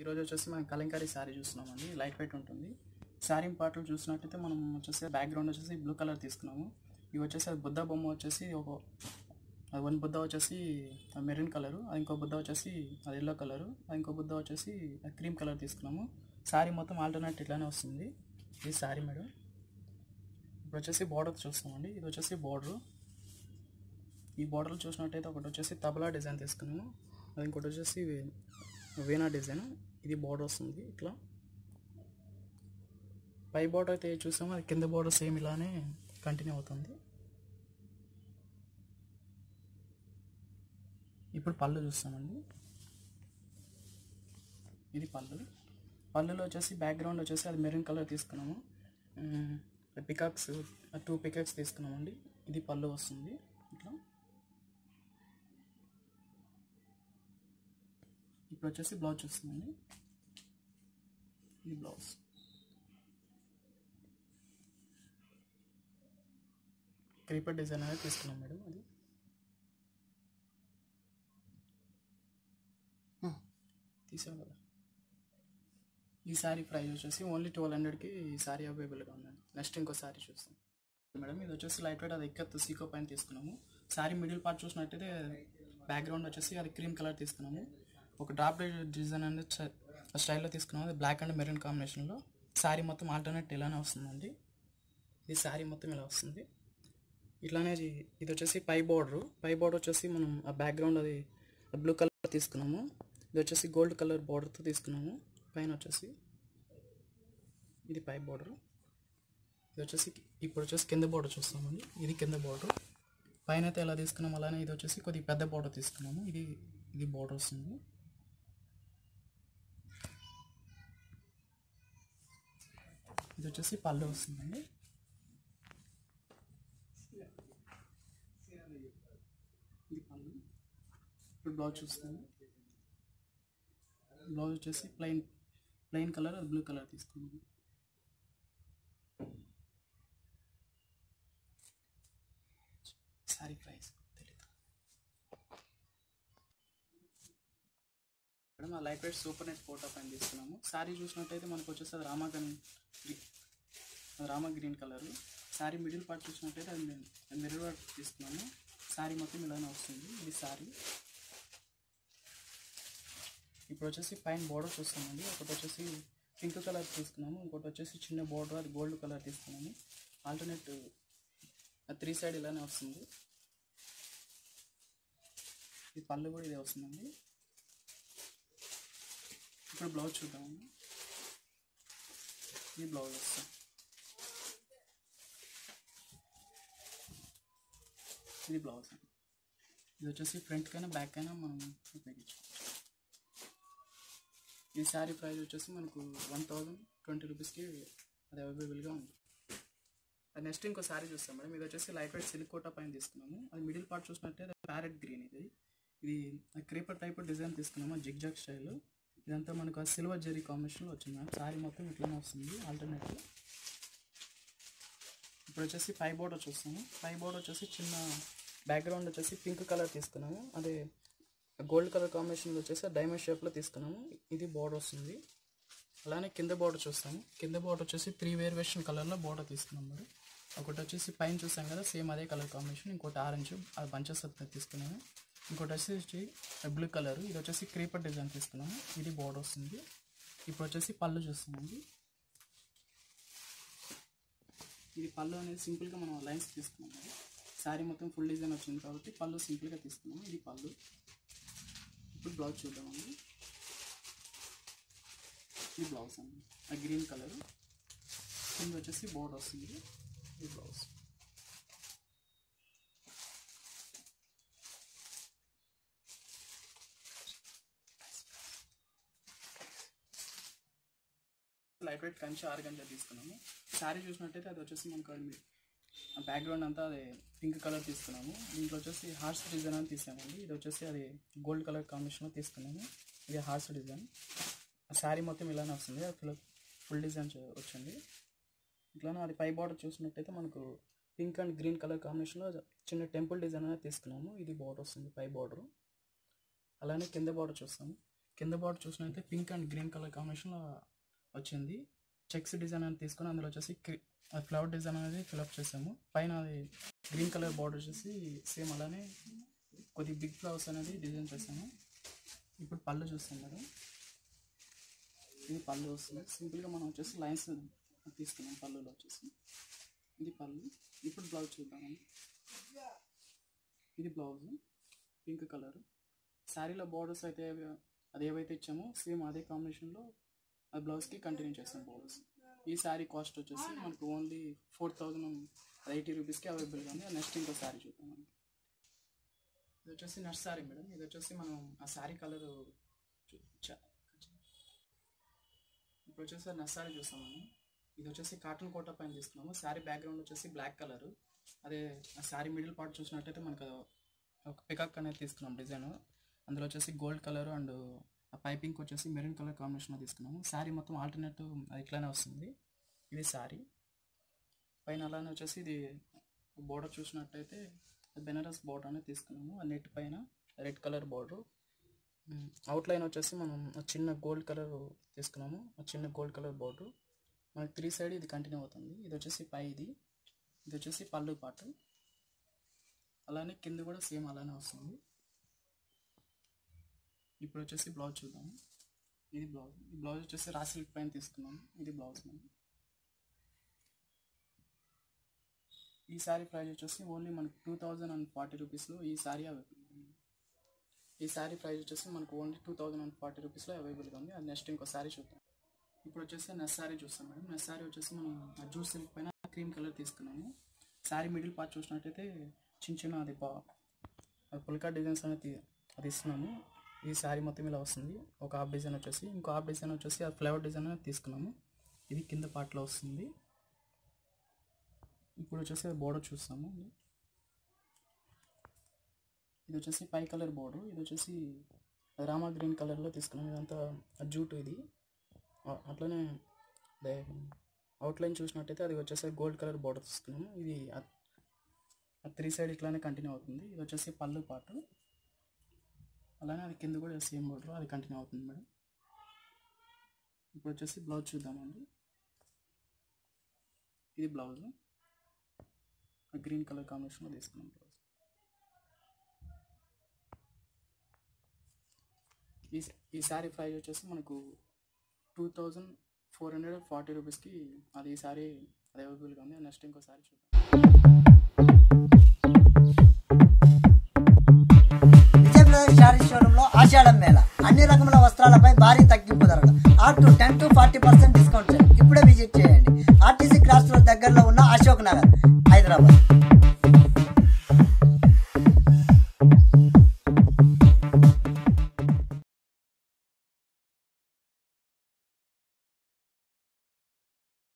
ఈరోజు వచ్చేసి మనం కలంకారీ శారీ చూస్తున్నామండి. లైట్ వెయిట్ ఉంటుంది. శారీ పార్ట్లు చూసినట్టయితే మనం వచ్చేసి బ్యాక్గ్రౌండ్ వచ్చేసి బ్లూ కలర్ తీసుకున్నాము. ఇవి వచ్చేసి అది బుద్ధ బొమ్మ వచ్చేసి వన్ బుద్ధ వచ్చేసి మెరూన్ కలరు, అది ఇంకో బుద్ధ వచ్చేసి అది ఎల్లో కలరు, అది ఇంకో బుద్ధ వచ్చేసి క్రీమ్ కలర్ తీసుకున్నాము. శారీ మొత్తం ఆల్టర్నేట్ ఇట్లానే వస్తుంది. ఇది శారీ మేడం. ఇప్పుడు వచ్చేసి బార్డర్ చూస్తామండి. ఇది వచ్చేసి బార్డరు. ఈ బార్డర్లు చూసినట్టయితే ఒకటి వచ్చేసి తబలా డిజైన్ తీసుకున్నాము, అది ఇంకోటి వచ్చేసి వీణా డిజైన్. ఇది బార్డర్ వస్తుంది ఇట్లా. పై బార్డర్ అయితే చూసాము, అది కింద బార్డర్ సేమ్ ఇలానే కంటిన్యూ అవుతుంది. ఇప్పుడు పళ్ళు చూస్తామండి. ఇది పళ్ళులో వచ్చేసి బ్యాక్గ్రౌండ్ వచ్చేసి అది మెరూన్ కలర్ తీసుకున్నాము. పికాక్స్ 2 పికాక్స్ తీసుకున్నామండి. ఇది పళ్ళు వస్తుంది ఇట్లా. ఇప్పుడు వచ్చేసి బ్లౌజ్ చూస్తుందండి. ఇది బ్లౌజ్. క్రీపర్ డిజైన్ అనేది తీసుకున్నాం మేడం. అది తీసాం కదా. ఈ శారీ ప్రైస్ వచ్చేసి ఓన్లీ 1200కి ఈ శారీ అవైలబుల్గా ఉందండి. నెక్స్ట్ ఇంకో శారీ చూస్తాం మేడం. ఇది వచ్చేసి లైట్ వెయిట్, అది ఇక్కత్ సీకో పైన తీసుకున్నాము. శారీ మిడిల్ పార్ట్ చూసినట్టయితే బ్యాక్గ్రౌండ్ వచ్చేసి అది క్రీమ్ కలర్ తీసుకున్నాము. ఒక డ్రాప్ డిజైన్ అనేది స్టైల్లో తీసుకున్నాము. అది బ్లాక్ అండ్ మెరూన్ కాంబినేషన్లో. శారీ మొత్తం ఆల్టర్నేట్ ఇలానే వస్తుందండి. ఇది శారీ మొత్తం ఇలా వస్తుంది ఇట్లానే. ఇది వచ్చేసి పై బార్డర్ వచ్చేసి మనం ఆ బ్యాక్గ్రౌండ్ అది బ్లూ కలర్ తీసుకున్నాము. ఇది వచ్చేసి గోల్డ్ కలర్ బార్డర్తో తీసుకున్నాము. పైన వచ్చేసి ఇది పై బార్డర్. ఇది వచ్చేసి ఇప్పుడు వచ్చేసి కింద బార్డర్ చూస్తామండి. ఇది కింద బార్డర్. పైన అయితే ఎలా తీసుకున్నాము అలానే ఇది వచ్చేసి కొద్దిగా పెద్ద బార్డర్ తీసుకున్నాము. ఇది బార్డర్ వస్తుంది. ఇది వచ్చేసి పళ్ళు వస్తుందండి. ఇది పళ్ళు. ఇప్పుడు బ్లౌజ్ చూస్తాము. బ్లౌజ్ వచ్చేసి ప్లెయిన్ కలర్, అది బ్లూ కలర్ తీసుకున్నాము. శారీ ప్రైస్ తెలీదు మేడం. ఆ light weight super net photo పైన తీసుకున్నాము. శారీ చూసినట్టయితే మనకు వచ్చేసి అది Rama green colour. Sari middle part చూసినట్టయితే అది మిర్రర్ వర్క్ తీసుకున్నాము. శారీ మొత్తం ఇలానే వస్తుంది. ఇది శారీ. ఇప్పుడు వచ్చేసి పైన బార్డర్ చూస్తామండి. ఒకటి వచ్చేసి పింక్ కలర్ తీసుకున్నాము, ఇంకోటి వచ్చేసి చిన్న బార్డర్ అది గోల్డ్ కలర్ తీసుకున్నాము. ఆల్టర్నేట్ 3 సైడ్ ఇలానే వస్తుంది. ఈ పళ్ళు కూడా ఇదే వస్తుందండి. ఇప్పుడు బ్లౌజ్ చూద్దామండి. ఇది బ్లౌజ్ వస్తుంది. ఇది బ్లౌజ్. ఇది వచ్చేసి ఫ్రంట్కైనా బ్యాక్ అయినా మనం ఉపయోగించుకోవచ్చు. ఈ శారీ ప్రైస్ వచ్చేసి మనకు 1020 రూపీస్కి అది అవైలబుల్గా ఉంది. అది నెక్స్ట్ ఇంకో శారీ చూస్తాం మేడం. ఇది వచ్చేసి లైట్ వెయిట్ సిల్క్ కోటా పైన తీసుకున్నాము. అది మిడిల్ పార్ట్ చూసినట్టే ప్యారెట్ గ్రీన్. ఇది క్రీపర్ టైప్ డిజైన్ తీసుకున్నాము, జిగ్జాగ్ స్టైల్. ఇదంతా మనకు సిల్వర్ జెరీ కాంబినేషన్లో వచ్చింది మేడం. శారీ మొత్తం ఇట్లానే వస్తుంది ఆల్టర్నేట్. ఇప్పుడు వచ్చేసి పై బోర్డర్ చూస్తాము. పై బోర్డర్ వచ్చేసి చిన్న బ్యాక్గ్రౌండ్ వచ్చేసి పింక్ కలర్ తీసుకున్నాము. అదే గోల్డ్ కలర్ కాంబినేషన్ వచ్చేసి డైమండ్ షేప్లో తీసుకున్నాము. ఇది బోర్డర్ వస్తుంది. అలానే కింద బోర్డర్ చూస్తాము. కింద బోర్డర్ వచ్చేసి 3 వేరియేషన్ కలర్లో బోర్డర్ తీసుకున్నాం మరి. ఒకటి వచ్చేసి పైన చూసాం కదా సేమ్ అదే కలర్ కాంబినేషన్, ఇంకోటి ఆరెంజ్ అది బంచెస్ తీసుకున్నాము. ఇంకోటి వచ్చేసి బ్లూ కలర్. ఇది వచ్చేసి క్రీపర్ డిజైన్ తీసుకున్నాము. ఇది బోర్డర్ వస్తుంది. ఇప్పుడు వచ్చేసి పళ్ళు చూస్తామండి. ఇది పళ్ళు అనేది సింపుల్గా మనం లైన్స్ తీసుకున్నాము. శారీ మొత్తం ఫుల్ డిజైన్ వచ్చింది కాబట్టి పళ్ళు సింపుల్గా తీసుకున్నాము. ఇది పళ్ళు. ఇప్పుడు బ్లౌజ్ చూద్దామండి. ఇది బ్లౌజ్ అండి, ఆ గ్రీన్ కలర్. కింద వచ్చేసి బోర్డర్ వస్తుంది. ఇది బ్లౌజ్. లైట్ వెయిట్ కంచి 6 గంటలు తీసుకున్నాము. శారీ చూసినట్టయితే అది వచ్చేసి మనకు బ్యాక్గ్రౌండ్ అంతా అది పింక్ కలర్ తీసుకున్నాము. దీంట్లో వచ్చేసి హార్స్ డిజైన్ అని తీసామండి. ఇది వచ్చేసి అది గోల్డ్ కలర్ కాంబినేషన్లో తీసుకున్నాము. ఇది హార్స్ డిజైన్. శారీ మొత్తం ఇలానే వస్తుంది. అది ఫుల్ డిజైన్ వచ్చింది ఇట్లానే. అది పై బార్డర్ చూసినట్టయితే మనకు పింక్ అండ్ గ్రీన్ కలర్ కాంబినేషన్లో చిన్న టెంపుల్ డిజైన్ అనేది తీసుకున్నాము. ఇది బార్డర్ వస్తుంది పై బార్డర్. అలానే కింద బార్డర్ చూస్తాము. కింద బార్డర్ చూసినట్లయితే పింక్ అండ్ గ్రీన్ కలర్ కాంబినేషన్లో వచ్చింది. చెక్స్ డిజైన్ అనేది తీసుకొని అందులో వచ్చేసి ఫ్లవర్ డిజైన్ అనేది ఫిల్అప్ చేసాము. పైన అది గ్రీన్ కలర్ బార్డర్ వచ్చేసి సేమ్ అలానే కొద్ది బిగ్ ఫ్లవర్స్ అనేది డిజైన్ చేసాము. ఇప్పుడు పళ్ళు చూస్తాం మేడం. ఇది పళ్ళు వస్తుంది. సింపుల్గా మనం వచ్చేసి లైన్స్ తీసుకున్నాం పళ్ళులో వచ్చేసి. ఇది పళ్ళు. ఇప్పుడు బ్లౌజ్ చూద్దామండి. ఇది బ్లౌజ్ పింక్ కలర్. శారీలో బార్డర్స్ అయితే అది ఏవైతే ఇచ్చామో సేమ్ అదే కాంబినేషన్లో ఆ బ్లౌజ్కి కంటిన్యూ చేస్తాం బార్డర్స్. ఈ శారీ కాస్ట్ వచ్చేసి మనకు ఓన్లీ 4080 రూపీస్కి అవైలబుల్గా ఉంది. నెక్స్ట్ ఇంకో శారీ చూద్దాం. ఇది వచ్చేసి నెక్స్ట్ శారీ మేడం. ఇది వచ్చేసి మనం ఆ శారీ కలర్ ఇప్పుడు వచ్చేసి నెక్స్ట్ శారీ చూస్తాం మనం. ఇది వచ్చేసి కాటన్ కోటా పైన తీసుకున్నాము. శారీ బ్యాక్గ్రౌండ్ వచ్చేసి బ్లాక్ కలర్. అదే ఆ శారీ మిడిల్ పార్ట్ చూసినట్టయితే మనకు ఒక పికాక్ అనేది తీసుకున్నాం డిజైన్. అందులో వచ్చేసి గోల్డ్ కలర్ అండ్ ఆ పైపింగ్ వచ్చేసి మెరూన్ కలర్ కాంబినేషన్లో తీసుకున్నాము. శారీ మొత్తం ఆల్టర్నేట్ అది ఇట్లానే వస్తుంది. ఇది శారీ పైన అలానే వచ్చేసి ఇది బోర్డర్ చూసినట్టయితే బెనారస్ బోర్డర్ అనేది తీసుకున్నాము. ఆ నెట్ పైన రెడ్ కలర్ బోర్డర్. అవుట్లైన్ వచ్చేసి మనం చిన్న గోల్డ్ కలర్ తీసుకున్నాము. ఆ చిన్న గోల్డ్ కలర్ బోర్డర్ మనకి 3 సైడ్ ఇది కంటిన్యూ అవుతుంది. ఇది వచ్చేసి పై ఇది వచ్చేసి పళ్ళు పాటు. అలానే కింద కూడా సేమ్ అలానే వస్తుంది. ఇప్పుడు వచ్చేసి బ్లౌజ్ చూద్దాము. ఇది బ్లౌజ్. ఈ బ్లౌజ్ వచ్చేసి రా సిల్క్ పైన తీసుకున్నాము. ఇది బ్లౌజ్ మనం. ఈ శారీ ప్రైస్ వచ్చేసి ఓన్లీ మనకు 2040 రూపీస్లో ఈ శారీ అవైలబుల్. ఈ శారీ ప్రైస్ వచ్చేసి మనకు ఓన్లీ 2040 రూపీస్లో అవైలబుల్గా ఉంది. అది నెక్స్ట్ ఇంకో శారీ చూద్దాం. ఇప్పుడు వచ్చేసి నెక్స్ట్ శారీ చూస్తాం మేడం. నెక్స్ట్ శారీ వచ్చేసి మనం జూట్ సిల్క్ పైన క్రీమ్ కలర్ తీసుకున్నాము. శారీ మిడిల్ పార్ట్ చూసినట్టయితే చిన్న చిన్న అది పుల్కా డిజైన్స్ అనేది అది ఇస్తున్నాము. ఈ శారీ మొత్తం ఇలా వస్తుంది. ఒక హాఫ్ డిజైన్ వచ్చేసి ఇంకో హాఫ్ డిజైన్ వచ్చేసి ఆ ఫ్లవర్ డిజైన్ అనేది తీసుకున్నాము. ఇది కింద పార్ట్లో వస్తుంది. ఇప్పుడు వచ్చేసి బోర్డర్ చూస్తాము. ఇది వచ్చేసి పై కలర్ బోర్డర్. ఇది వచ్చేసి రామా గ్రీన్ కలర్లో తీసుకున్నాము. ఇదంతా జూట్. ఇది అట్లనే అవుట్లైన్ చూసినట్టయితే అది వచ్చేసి గోల్డ్ కలర్ బోర్డర్ తీసుకున్నాము. ఇది 3 సైడ్ ఇట్లానే కంటిన్యూ అవుతుంది. ఇది వచ్చేసి పళ్ళు పాటు. అలానే అది కింద కూడా సేమ్ బోర్డర్ అది కంటిన్యూ అవుతుంది మేడం. ఇప్పుడు వచ్చేసి బ్లౌజ్ చూద్దామండి. ఇది బ్లౌజ్ గ్రీన్ కలర్ కాంబినేషన్లో తీసుకున్నాం బ్లౌజ్. ఈ శారీ ప్రైస్ వచ్చేసి మనకు 2440 రూపీస్కి అది ఈ శారీ అది అవైలబుల్గా ఉంది. నెక్స్ట్ ఇంకో శారీ చూద్దాం. శారీ షోరూంలో ఆషాఢం మేళ అన్ని రకముల వస్త్రాలపై భారీ తగ్గింపు ధరలు. Up to 10 to 40% discount. ఇప్పుడే విజిట్ చేయండి.